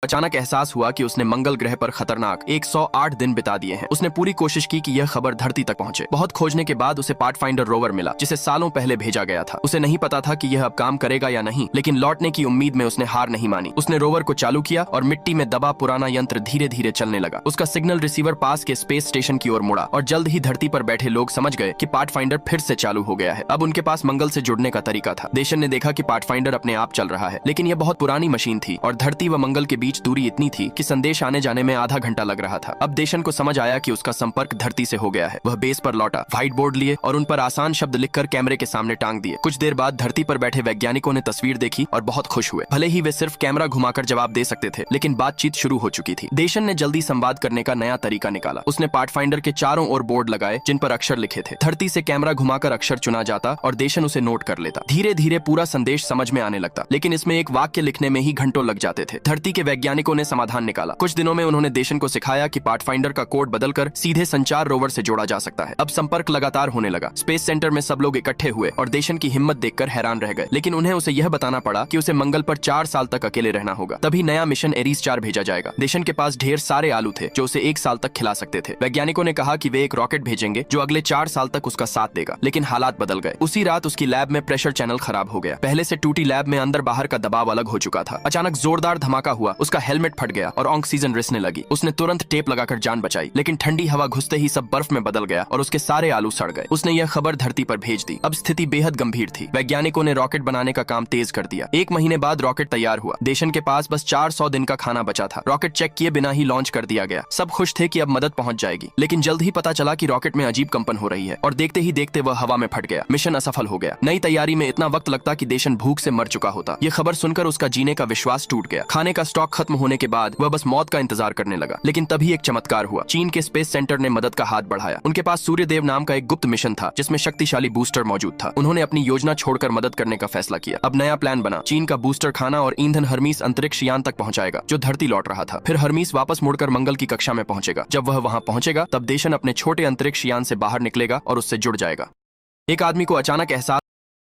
अचानक एहसास हुआ कि उसने मंगल ग्रह पर खतरनाक 108 दिन बिता दिए हैं। उसने पूरी कोशिश की कि यह खबर धरती तक पहुंचे। बहुत खोजने के बाद उसे पाथफाइंडर रोवर मिला, जिसे सालों पहले भेजा गया था। उसे नहीं पता था कि यह अब काम करेगा या नहीं, लेकिन लौटने की उम्मीद में उसने हार नहीं मानी। उसने रोवर को चालू किया और मिट्टी में दबा पुराना यंत्र धीरे धीरे चलने लगा। उसका सिग्नल रिसीवर पास के स्पेस स्टेशन की ओर मुड़ा और जल्द ही धरती पर बैठे लोग समझ गए कि पाथफाइंडर फिर से चालू हो गया है। अब उनके पास मंगल से जुड़ने का तरीका था। देशन ने देखा कि पाथफाइंडर अपने आप चल रहा है, लेकिन यह बहुत पुरानी मशीन थी और धरती व मंगल के बीच दूरी इतनी थी कि संदेश आने जाने में आधा घंटा लग रहा था। अब देशन को समझ आया कि उसका संपर्क धरती से हो गया है। वह बेस पर लौटा, व्हाइट बोर्ड लिए और उन पर आसान शब्द लिखकर कैमरे के सामने टांग दिए। कुछ देर बाद धरती पर बैठे वैज्ञानिकों ने तस्वीर देखी और बहुत खुश हुए। भले ही वे सिर्फ कैमरा घुमाकर जवाब दे सकते थे, लेकिन बातचीत शुरू हो चुकी थी। देशन ने जल्दी संवाद करने का नया तरीका निकाला। उसने पाथफाइंडर के चारों ओर बोर्ड लगाए जिन पर अक्षर लिखे थे। धरती से कैमरा घुमाकर अक्षर चुना जाता और देशन उसे नोट कर लेता। धीरे धीरे पूरा संदेश समझ में आने लगता, लेकिन इसमें एक वाक्य लिखने में ही घंटों लग जाते थे। धरती के वैज्ञानिकों ने समाधान निकाला। कुछ दिनों में उन्होंने देशन को सिखाया कि पाथफाइंडर का कोड बदलकर सीधे संचार रोवर से जोड़ा जा सकता है। अब संपर्क लगातार होने लगा। स्पेस सेंटर में सब लोग इकट्ठे हुए और देशन की हिम्मत देखकर हैरान रह गए, लेकिन उन्हें उसे यह बताना पड़ा कि उसे मंगल पर 4 साल तक अकेले रहना होगा। तभी नया मिशन एरीज 4 भेजा जाएगा। देशन के पास ढेर सारे आलू थे जो उसे 1 साल तक खिला सकते थे। वैज्ञानिकों ने कहा कि वे एक रॉकेट भेजेंगे जो अगले 4 साल तक उसका साथ देगा, लेकिन हालात बदल गए। उसी रात उसकी लैब में प्रेशर चैनल खराब हो गया। पहले से टूटी लैब में अंदर बाहर का दबाव अलग हो चुका था। अचानक जोरदार धमाका हुआ, उसका हेलमेट फट गया और ऑक्सीजन रिसने लगी। उसने तुरंत टेप लगाकर जान बचाई, लेकिन ठंडी हवा घुसते ही सब बर्फ में बदल गया और उसके सारे आलू सड़ गए। उसने यह खबर धरती पर भेज दी। अब स्थिति बेहद गंभीर थी। वैज्ञानिकों ने रॉकेट बनाने का काम तेज कर दिया। 1 महीने बाद रॉकेट तैयार हुआ। देशन के पास बस 400 दिन का खाना बचा था। रॉकेट चेक किए बिना ही लॉन्च कर दिया गया। सब खुश थे कि अब मदद पहुंच जाएगी, लेकिन जल्द ही पता चला कि रॉकेट में अजीब कंपन हो रही है और देखते ही देखते वह हवा में फट गया। मिशन असफल हो गया। नई तैयारी में इतना वक्त लगता कि देशन भूख से मर चुका होता। यह खबर सुनकर उसका जीने का विश्वास टूट गया। खाने का स्टॉक खत्म होने के बाद वह बस मौत का इंतजार करने लगा। लेकिन तभी एक चमत्कार हुआ। चीन के स्पेस सेंटर ने मदद का हाथ बढ़ाया। उनके पास सूर्यदेव नाम का एक गुप्त मिशन था जिसमें शक्तिशाली बूस्टर मौजूद था। उन्होंने अपनी योजना छोड़कर मदद करने का फैसला किया। अब नया प्लान बना। चीन का बूस्टर खाना और ईंधन हर्मीस अंतरिक्ष यान तक पहुंचाएगा जो धरती लौट रहा था। फिर हर्मीस वापस मुड़कर मंगल की कक्षा में पहुंचेगा। जब वह वहां पहुंचेगा तब देशन अपने छोटे अंतरिक्ष यान से बाहर निकलेगा और उससे जुड़ जाएगा। एक आदमी को अचानक एहसास